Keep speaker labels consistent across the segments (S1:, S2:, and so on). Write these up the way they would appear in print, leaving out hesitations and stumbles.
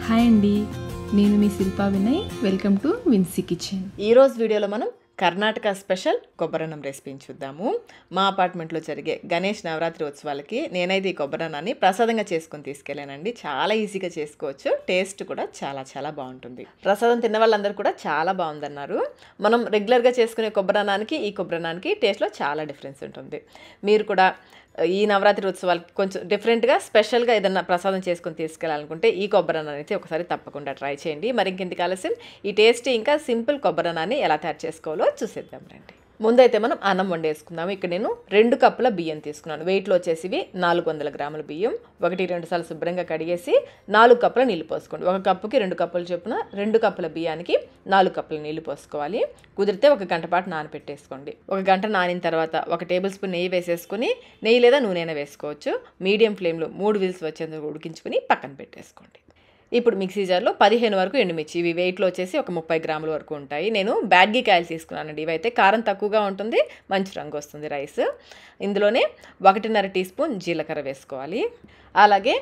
S1: Hi అండి, నేను మీ Shilpa Vinay. Welcome to Vinsy kitchen.
S2: ఈరోజు వీడియోలో మనం కర్ణాటక స్పెషల్ కొబ్బరన్నం రెసిపీని చూద్దాము. మా అపార్ట్మెంట్లో జరిగే గణేష్ నవరాత్రి ఉత్సవాలకి నేనైతే ఈ కొబ్బరన్నాన్ని ప్రసాదంగా చేసుకొని తీసుకెళ్ళానండి. చాలా ఈజీగా చేసుకోవచ్చు, టేస్ట్ కూడా చాలా చాలా బాగుంటుంది. ప్రసాదం తిన్న వాళ్ళందరూ కూడా చాలా బాగుందన్నారు. మనం రెగ్యులర్గా చేసుకునే కొబ్బరన్నానికి ఈ కొబ్బరన్నానికి టేస్ట్లో చాలా డిఫరెన్స్ ఉంటుంది. మీరు కూడా ఈ నవరాత్రి ఉత్సవాలకి కొంచెం డిఫరెంట్గా స్పెషల్గా ఏదన్నా ప్రసాదం చేసుకొని తీసుకెళ్ళాలనుకుంటే ఈ కొబ్బరన్నాన్ని అయితే ఒకసారి తప్పకుండా ట్రై చేయండి. మరి ఇంకెందుకు ఆలస్యం, ఈ టేస్టీ ఇంకా సింపుల్ కొబ్బరన్నాన్ని ఎలా తయారు చేసుకోవాలో చూసేద్దాం రండి. ముందైతే మనం అన్నం వండేసుకుందాము. ఇక్కడ నేను 2 కప్పుల బియ్యం తీసుకున్నాను. వెయిట్లో వచ్చేసివి 400 గ్రాముల బియ్యం. 1-2 సార్లు శుభ్రంగా కడిగేసి 4 కప్పుల నీళ్ళు పోసుకోండి. 1 కప్పుకి 2 కప్పులు చొప్పున 2 కప్పుల బియ్యానికి 4 కప్పుల నీళ్ళు పోసుకోవాలి. కుదిరితే 1 గంట పాటు నానబెట్టేసుకోండి. 1 గంట నానిన తర్వాత 1 టేబుల్ స్పూన్ నెయ్యి వేసేసుకుని, నెయ్యి లేదా నూనె వేసుకోవచ్చు. మీడియం ఫ్లేమ్లో 3 విజిల్స్ వచ్చేందుకు ఉడికించుకుని పక్కన పెట్టేసుకోండి. ఇప్పుడు మిక్సీ జార్లో 15 వరకు ఎండుమిర్చి, ఇవి వెయిట్లో వచ్చేసి ఒక 30 గ్రాముల వరకు ఉంటాయి. నేను బ్యాడ్గి కాయలు తీసుకున్నానండి. ఇవైతే కారం తక్కువగా ఉంటుంది, మంచి రంగు వస్తుంది రైస్. ఇందులోనే 1.5 టీ స్పూన్ జీలకర్ర వేసుకోవాలి. అలాగే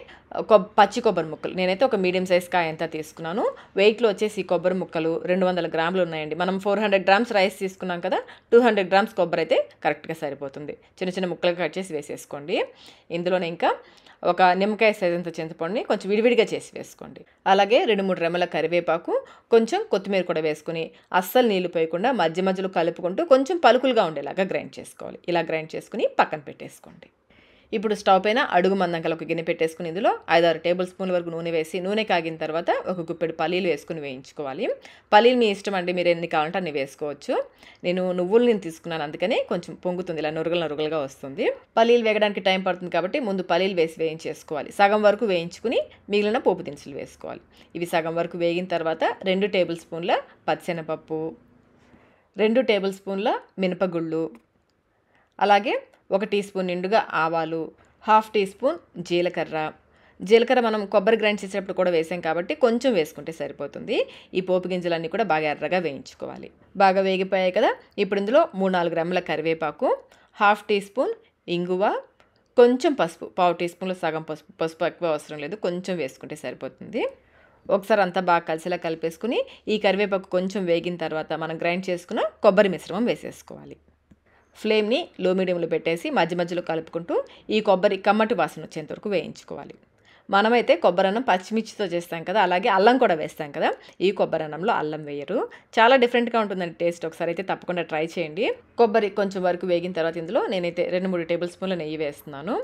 S2: పచ్చి కొబ్బరి ముక్కలు, నేనైతే ఒక మీడియం సైజ్ కాయ అంతా తీసుకున్నాను. వెయిట్లో వచ్చేసి కొబ్బరి ముక్కలు 200 గ్రాములు ఉన్నాయండి. మనం 400 గ్రామ్స్ రైస్ తీసుకున్నాం కదా, 200 గ్రామ్స్ కొబ్బరి అయితే కరెక్ట్గా సరిపోతుంది. చిన్న చిన్న ముక్కలుగా కట్ చేసి వేసేసుకోండి. ఇందులోనే ఇంకా ఒక నిమ్మకాయ సైజంత చింతపండుని కొంచెం విడివిడిగా చేసి వేసుకోండి. అలాగే 2-3 రెమ్మల కరివేపాకు, కొంచెం కొత్తిమీర కూడా వేసుకుని అస్సలు నీళ్లు పోయకుండా మధ్య మధ్యలో కలుపుకుంటూ కొంచెం పలుకులుగా ఉండేలాగా గ్రైండ్ చేసుకోవాలి. ఇలా గ్రైండ్ చేసుకుని పక్కన పెట్టేసుకోండి. ఇప్పుడు స్టవ్ పైన అడుగు మందం గల ఒక గిన్నె పెట్టేసుకుని ఇందులో 5-6 టేబుల్ స్పూన్ల వరకు నూనె వేసి, నూనె కాగిన తర్వాత ఒక గుప్పెడు పల్లీలు వేసుకుని వేయించుకోవాలి. పల్లీలు మీ ఇష్టం అండి, మీరు ఎన్ని కావాలంటే అన్ని వేసుకోవచ్చు. నేను నువ్వులు తీసుకున్నాను, అందుకని కొంచెం పొంగుతుంది, ఇలా నురగలుగా వస్తుంది. పల్లీలు వేగడానికి టైం పడుతుంది కాబట్టి ముందు పల్లీలు వేసి వేయించేసుకోవాలి. సగం వరకు వేయించుకుని మిగిలిన పోపు దినుసులు వేసుకోవాలి. ఇవి సగం వరకు వేగిన తర్వాత 2 టేబుల్ స్పూన్ల పచ్చెనపప్పు, 2 టేబుల్ స్పూన్ల మినపగుళ్ళు, అలాగే 1 టీ స్పూన్ నిండుగా ఆవాలు, 1/2 టీ స్పూన్ జీలకర్ర మనం కొబ్బరి గ్రైండ్ చేసేటప్పుడు కూడా వేసాం కాబట్టి కొంచెం వేసుకుంటే సరిపోతుంది. ఈ పోపు గింజలన్నీ కూడా బాగా ఎర్రగా వేయించుకోవాలి. బాగా వేగిపోయాయి కదా, ఇప్పుడు ఇందులో 3-4 గ్రాముల కరివేపాకు, 1/2 టీ స్పూన్ ఇంగువ, కొంచెం పసుపు, 1/2 టీ స్పూన్లో సగం పసుపు ఎక్కువ అవసరం లేదు, కొంచెం వేసుకుంటే సరిపోతుంది. ఒకసారి అంతా బాగా కలిసేలా కలిపేసుకుని ఈ కరివేపాకు కొంచెం వేగిన తర్వాత మనం గ్రైండ్ చేసుకున్న కొబ్బరి మిశ్రమం వేసేసుకోవాలి. ఫ్లేమ్ని లో మీడియంలో పెట్టేసి మధ్య మధ్యలో కలుపుకుంటూ ఈ కొబ్బరి కమ్మటి వాసన వచ్చేంత వరకు వేయించుకోవాలి. మనమైతే కొబ్బరన్నం పచ్చిమిర్చితో చేస్తాం కదా, అలాగే అల్లం కూడా వేస్తాం కదా. ఈ కొబ్బరన్నంలో అల్లం వేయరు. చాలా డిఫరెంట్గా ఉంటుందండి టేస్ట్. ఒకసారి అయితే తప్పకుండా ట్రై చేయండి. కొబ్బరి కొంచెం వరకు వేగిన తర్వాత ఇందులో నేనైతే 2-3 టేబుల్ స్పూన్ల నెయ్యి వేస్తున్నాను.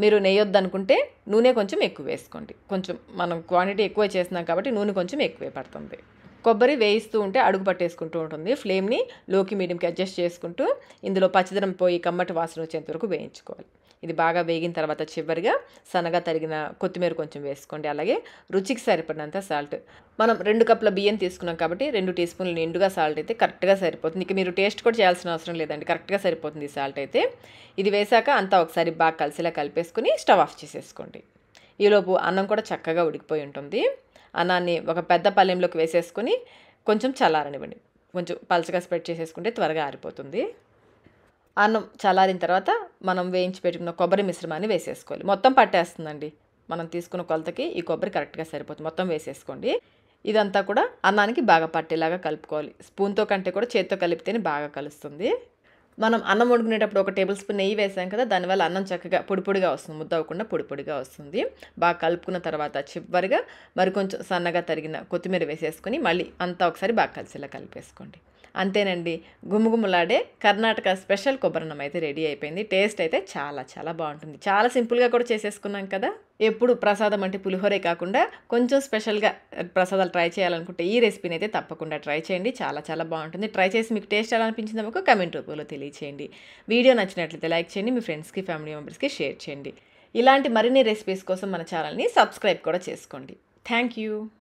S2: మీరు నెయ్యి వద్దనుకుంటే నూనె కొంచెం ఎక్కువ వేసుకోండి. కొంచెం మనం క్వాంటిటీ ఎక్కువ చేస్తున్నాం కాబట్టి నూనె కొంచెం ఎక్కువే పడుతుంది. కొబ్బరి వేయిస్తూ ఉంటే అడుగు పట్టేసుకుంటూ ఉంటుంది. ఫ్లేమ్ని లోకి మీడియంకి అడ్జస్ట్ చేసుకుంటూ ఇందులో పచ్చదనం పోయి కమ్మటి వాసన వచ్చేంత వరకు వేయించుకోవాలి. ఇది బాగా వేగిన తర్వాత చివరిగా సన్నగా తరిగిన కొత్తిమీర కొంచెం వేసుకోండి. అలాగే రుచికి సరిపడినంత సాల్ట్. మనం 2 కప్పుల బియ్యం తీసుకున్నాం కాబట్టి 2 టీ స్పూన్లు నిండుగా సాల్ట్ అయితే కరెక్ట్గా సరిపోతుంది. ఇక మీరు టేస్ట్ కూడా చేయాల్సిన అవసరం లేదండి, కరెక్ట్గా సరిపోతుంది ఈ సాల్ట్ అయితే. ఇది వేసాక అంతా ఒకసారి బాగా కలిసేలా కలిపేసుకుని స్టవ్ ఆఫ్ చేసేసుకోండి. ఈలోపు అన్నం కూడా చక్కగా ఉడికిపోయి ఉంటుంది. అన్నాన్ని ఒక పెద్ద పళ్ళెంలోకి వేసేసుకుని కొంచెం చల్లారనివ్వండి. కొంచెం పలచగా స్ప్రెడ్ చేసేసుకుంటే త్వరగా ఆరిపోతుంది. అన్నం చల్లారిన తర్వాత మనం వేయించి పెట్టుకున్న కొబ్బరి మిశ్రమాన్ని వేసేసుకోవాలి. మొత్తం పట్టేస్తుందండి, మనం తీసుకున్న కొలతకి ఈ కొబ్బరి కరెక్ట్గా సరిపోతుంది. మొత్తం వేసేసుకోండి. ఇదంతా కూడా అన్నానికి బాగా పట్టేలాగా కలుపుకోవాలి. స్పూన్తో కంటే కూడా చేత్తో కలిపితేనే బాగా కలుస్తుంది. మనం అన్నం వండుకునేటప్పుడు 1 టేబుల్ స్పూన్ నెయ్యి వేసాం కదా, దానివల్ల అన్నం చక్కగా పొడిగా వస్తుంది, ముద్ద అవ్వకుండా పొడిగా వస్తుంది. బాగా కలుపుకున్న తర్వాత చివరిగా మరికొంచెం సన్నగా తరిగిన కొత్తిమీర వేసేసుకొని మళ్ళీ అంతా ఒకసారి బాగా కలిసేలా కలిపేసుకోండి. అంతేనండి, గుమగుమలాడే కర్ణాటక స్పెషల్ కొబ్బరన్నం అయితే రెడీ అయిపోయింది. టేస్ట్ అయితే చాలా చాలా బాగుంటుంది. చాలా సింపుల్గా కూడా చేసేసుకున్నాం కదా. ఎప్పుడు ప్రసాదం అంటే పులిహోరే కాకుండా కొంచెం స్పెషల్గా ప్రసాదాలు ట్రై చేయాలనుకుంటే ఈ రెసిపీని అయితే తప్పకుండా ట్రై చేయండి. చాలా చాలా బాగుంటుంది. ట్రై చేసి మీకు టేస్ట్ ఎలా అనిపించిందో ఒక కమెంట్ రూపంలో తెలియచేయండి. వీడియో నచ్చినట్లయితే లైక్ చేయండి, మీ ఫ్రెండ్స్కి ఫ్యామిలీ మెంబర్స్కి షేర్ చేయండి. ఇలాంటి మరిన్ని రెసిపీస్ కోసం మన ఛానల్ని సబ్స్క్రైబ్ కూడా చేసుకోండి. Thank you.